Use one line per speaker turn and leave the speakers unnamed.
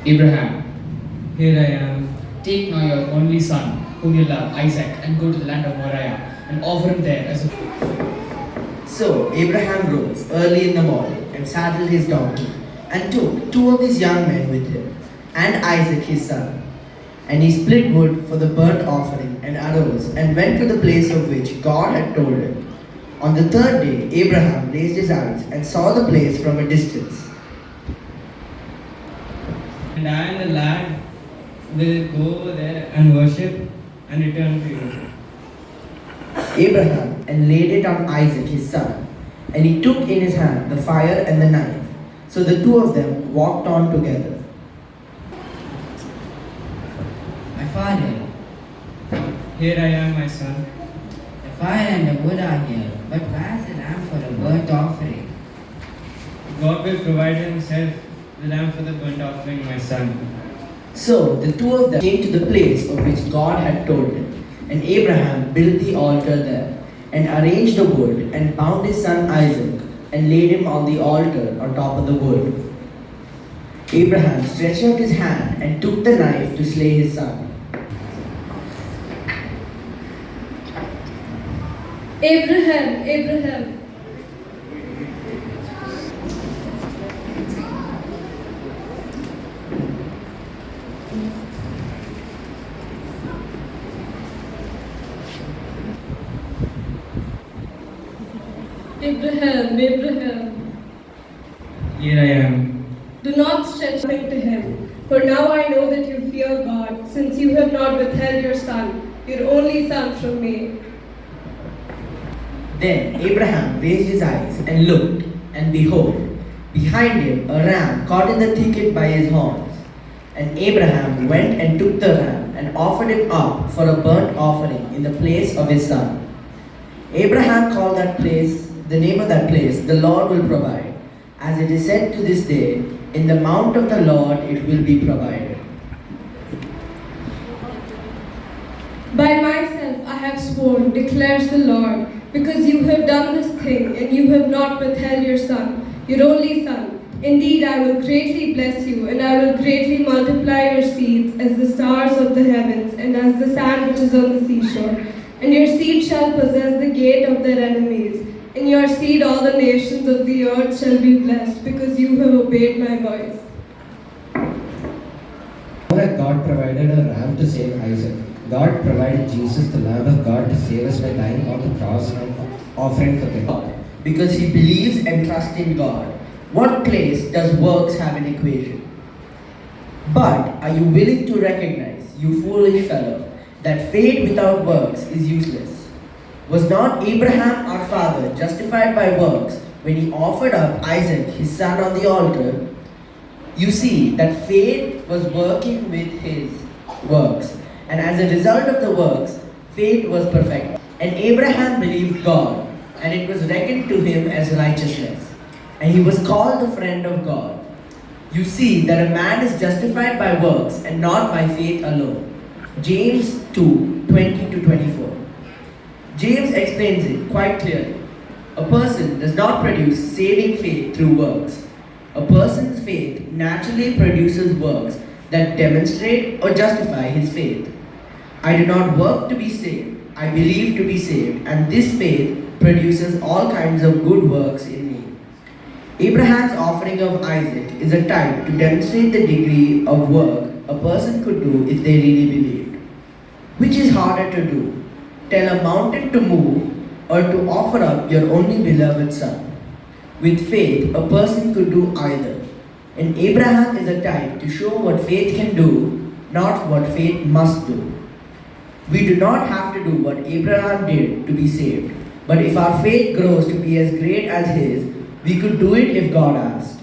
Abraham,
Here I am.
take now your only son, whom you love, Isaac, and go to the land of Moriah, and offer him there as a.
So Abraham rose early in the morning and saddled his donkey, and took two of his young men with him, and Isaac his son. And he split wood for the burnt offering, and arose, and went to the place of which God had told him. On the third day, Abraham raised his eyes and saw the place from a distance.
And I and the lad will go there and worship and return to you.
Abraham and laid it on Isaac his son, and he took in his hand the fire and the knife. So the two of them walked on together.
My father,
Here I am, my son.
the fire and the wood are here, but where is the lamb for the burnt offering?
God will provide himself the lamb for the burnt offering, my son.
So the two of them came to the place of which God had told him. And Abraham built the altar there, and arranged the wood, and bound his son Isaac, and laid him on the altar on top of the wood. Abraham stretched out his hand and took the knife to slay his son.
Abraham, Abraham. Abraham, Abraham.
Here I am.
Do not stretch out to him, for now I know that you fear God, since you have not withheld your son, your only son, from me.
Then Abraham raised his eyes and looked, and behold, behind him a ram caught in the thicket by his horns. And Abraham went and took the ram and offered him up for a burnt offering in the place of his son. Abraham called the name of that place, the Lord will provide. As it is said to this day, in the mount of the Lord it will be provided.
By myself I have sworn, declares the Lord, because you have done this thing, and you have not withheld your son, your only son. Indeed, I will greatly bless you, and I will greatly multiply your seeds as the stars of the heavens, and as the sand which is on the seashore. And your seed shall possess the gate of their enemies. In your seed all the nations of the earth shall be blessed, because you have obeyed my voice.
That God provided a ram to save Isaac. God provided Jesus, the Lamb of God, to save us by dying on the cross and offering for them.
Because he believes and trusts in God. What place does works have an equation? But are you willing to recognize, you foolish fellow, that faith without works is useless? Was not Abraham our father justified by works when he offered up Isaac his son on the altar? You see that faith was working with his works, and as a result of the works, faith was perfect. And Abraham believed God, and it was reckoned to him as righteousness, and he was called the friend of God. You see that a man is justified by works and not by faith alone. James 2:20-24. James explains it quite clearly. A person does not produce saving faith through works. A person's faith naturally produces works that demonstrate or justify his faith. I do not work to be saved, I believe to be saved, and this faith produces all kinds of good works in me. Abraham's offering of Isaac is a type to demonstrate the degree of work a person could do if they really believed. Which is harder to do? Tell a mountain to move, or to offer up your only beloved son? With faith, a person could do either. And Abraham is a type to show what faith can do, not what faith must do. We do not have to do what Abraham did to be saved. But if our faith grows to be as great as his, we could do it if God asks.